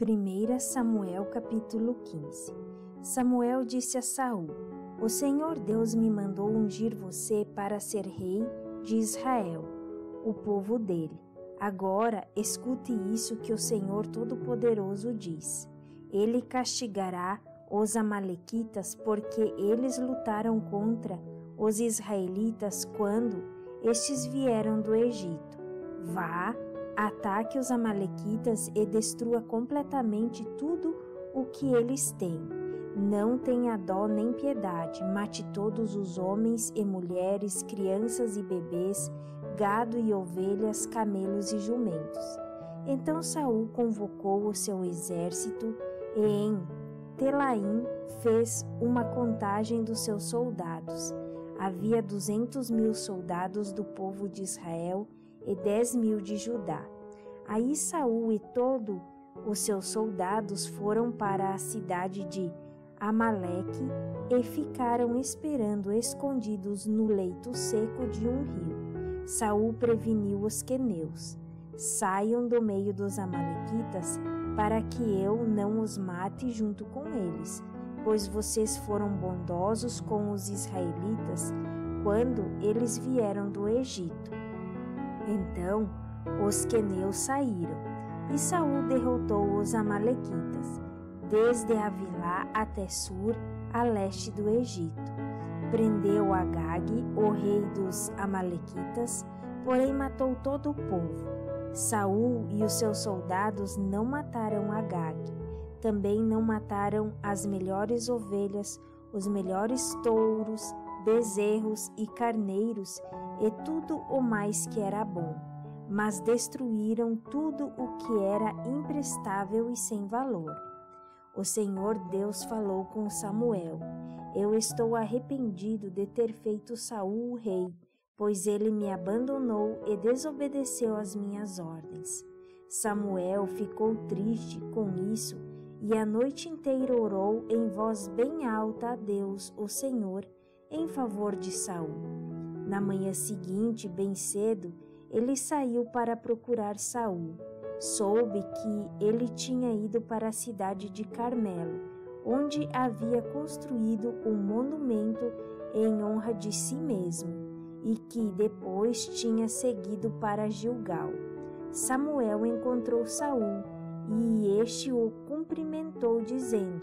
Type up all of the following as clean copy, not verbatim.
1 Samuel capítulo 15. Samuel disse a Saul: O Senhor Deus me mandou ungir você para ser rei de Israel, o povo dele. Agora escute isso que o Senhor Todo-Poderoso diz. Ele castigará os amalequitas porque eles lutaram contra os israelitas quando estes vieram do Egito. Vá, ataque os amalequitas e destrua completamente tudo o que eles têm. Não tenha dó nem piedade, mate todos os homens e mulheres, crianças e bebês, gado e ovelhas, camelos e jumentos. Então Saul convocou o seu exército e em Telaim fez uma contagem dos seus soldados. Havia 200.000 soldados do povo de Israel e 10.000 de Judá. Aí Saul e todos os seus soldados foram para a cidade de Amaleque e ficaram esperando escondidos no leito seco de um rio. Saul preveniu os queneus: saiam do meio dos amalequitas para que eu não os mate junto com eles, pois vocês foram bondosos com os israelitas quando eles vieram do Egito. Então os queneus saíram, e Saul derrotou os amalequitas, desde Avilá até Sur, a leste do Egito. Prendeu Agag, o rei dos amalequitas, porém matou todo o povo. Saul e os seus soldados não mataram Agag. Também não mataram as melhores ovelhas, os melhores touros, bezerros e carneiros e tudo o mais que era bom, mas destruíram tudo o que era imprestável e sem valor. O Senhor Deus falou com Samuel: Eu estou arrependido de ter feito Saul o rei, pois ele me abandonou e desobedeceu às minhas ordens. Samuel ficou triste com isso e a noite inteira orou em voz bem alta a Deus, o Senhor, em favor de Saul. Na manhã seguinte, bem cedo, ele saiu para procurar Saul. Soube que ele tinha ido para a cidade de Carmelo, onde havia construído um monumento em honra de si mesmo, e que depois tinha seguido para Gilgal. Samuel encontrou Saul, e este o cumprimentou, dizendo: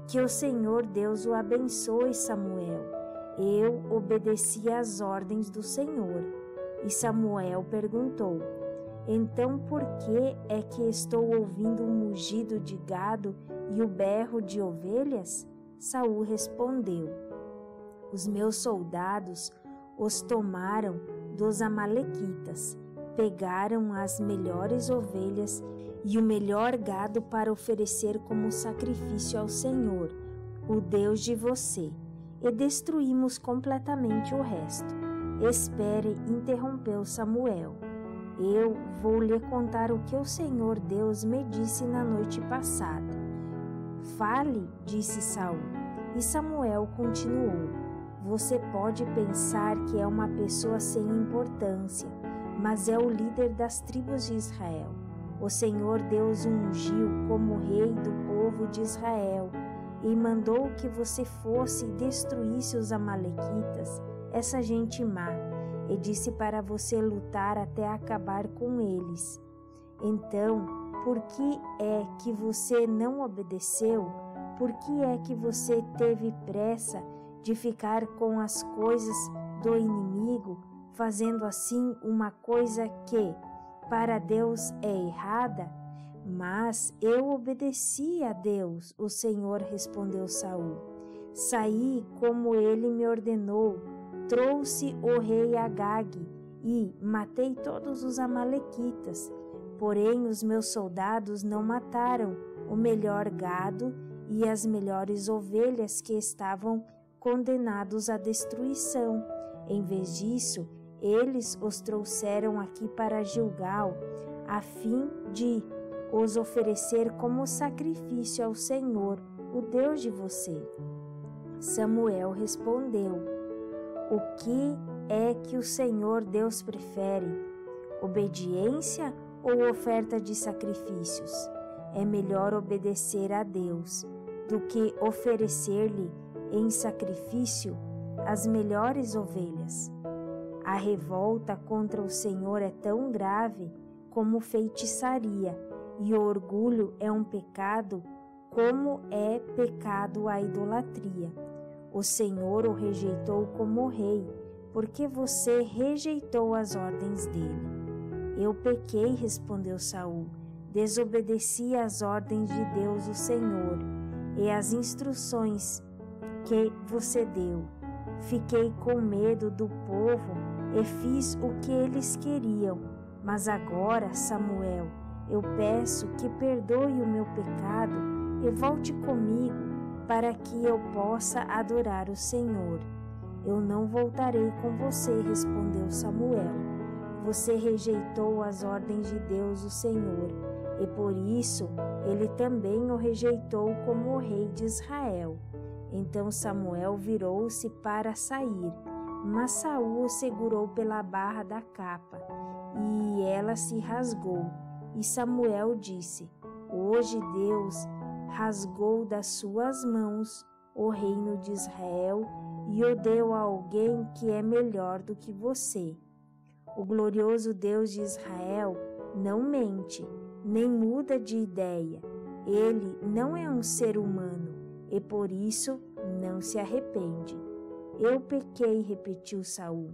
Que o Senhor Deus o abençoe, Samuel. Eu obedeci às ordens do Senhor. E Samuel perguntou: Então por que é que estou ouvindo um mugido de gado e o berro de ovelhas? Saul respondeu: Os meus soldados os tomaram dos amalequitas, pegaram as melhores ovelhas e o melhor gado para oferecer como sacrifício ao Senhor, o Deus de você, e destruímos completamente o resto. Espere, interrompeu Samuel. Eu vou lhe contar o que o Senhor Deus me disse na noite passada. Fale, disse Saul. E Samuel continuou: Você pode pensar que é uma pessoa sem importância, mas é o líder das tribos de Israel. O Senhor Deus o ungiu como rei do povo de Israel e mandou que você fosse e destruísse os amalequitas, essa gente má, e disse para você lutar até acabar com eles. Então, por que é que você não obedeceu? Por que é que você teve pressa de ficar com as coisas do inimigo, fazendo assim uma coisa que, para Deus, é errada? Mas eu obedeci a Deus, o Senhor, respondeu Saul. Saí como ele me ordenou, trouxe o rei Agag e matei todos os amalequitas. Porém, os meus soldados não mataram o melhor gado e as melhores ovelhas que estavam condenados à destruição. Em vez disso, eles os trouxeram aqui para Gilgal, a fim de os oferecer como sacrifício ao Senhor, o Deus de você. Samuel respondeu: O que é que o Senhor Deus prefere? Obediência ou oferta de sacrifícios? é melhor obedecer a Deus do que oferecer-lhe em sacrifício as melhores ovelhas. A revolta contra o Senhor é tão grave como feitiçaria, e o orgulho é um pecado como é pecado a idolatria. O Senhor o rejeitou como rei, porque você rejeitou as ordens dele. Eu pequei, respondeu Saul, desobedeci às ordens de Deus o Senhor e às instruções que você deu. Fiquei com medo do povo e fiz o que eles queriam. Mas agora, Samuel, eu peço que perdoe o meu pecado e volte comigo para que eu possa adorar o Senhor. Eu não voltarei com você, respondeu Samuel. Você rejeitou as ordens de Deus o Senhor, e por isso ele também o rejeitou como o rei de Israel. Então Samuel virou-se para sair, mas Saul o segurou pela barra da capa, e ela se rasgou. E Samuel disse: Hoje Deus rasgou das suas mãos o reino de Israel e o deu a alguém que é melhor do que você. O glorioso Deus de Israel não mente, nem muda de ideia. Ele não é um ser humano e por isso não se arrepende. Eu pequei, repetiu Saul,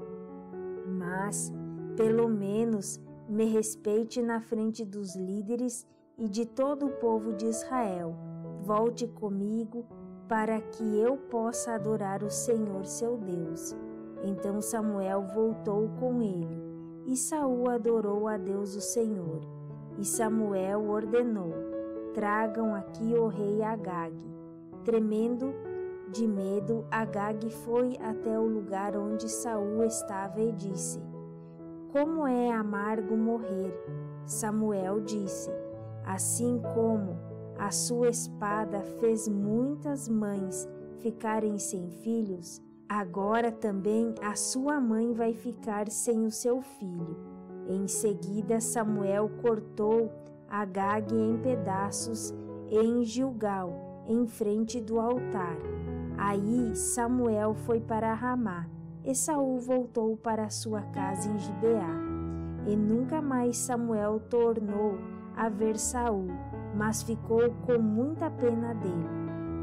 mas pelo menos me respeite na frente dos líderes e de todo o povo de Israel. Volte comigo para que eu possa adorar o Senhor seu Deus. Então Samuel voltou com ele, e Saul adorou a Deus o Senhor. E Samuel ordenou: Tragam aqui o rei Agag. Tremendo de medo, Agag foi até o lugar onde Saul estava e disse: Como é amargo morrer! Samuel disse: Assim como a sua espada fez muitas mães ficarem sem filhos, agora também a sua mãe vai ficar sem o seu filho. Em seguida, Samuel cortou Agag em pedaços em Gilgal, em frente do altar. Aí Samuel foi para Ramá, e Saul voltou para sua casa em Gibeá. E nunca mais Samuel tornou a ver Saul, mas ficou com muita pena dele.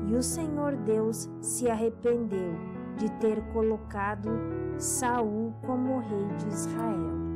E o Senhor Deus se arrependeu de ter colocado Saul como rei de Israel.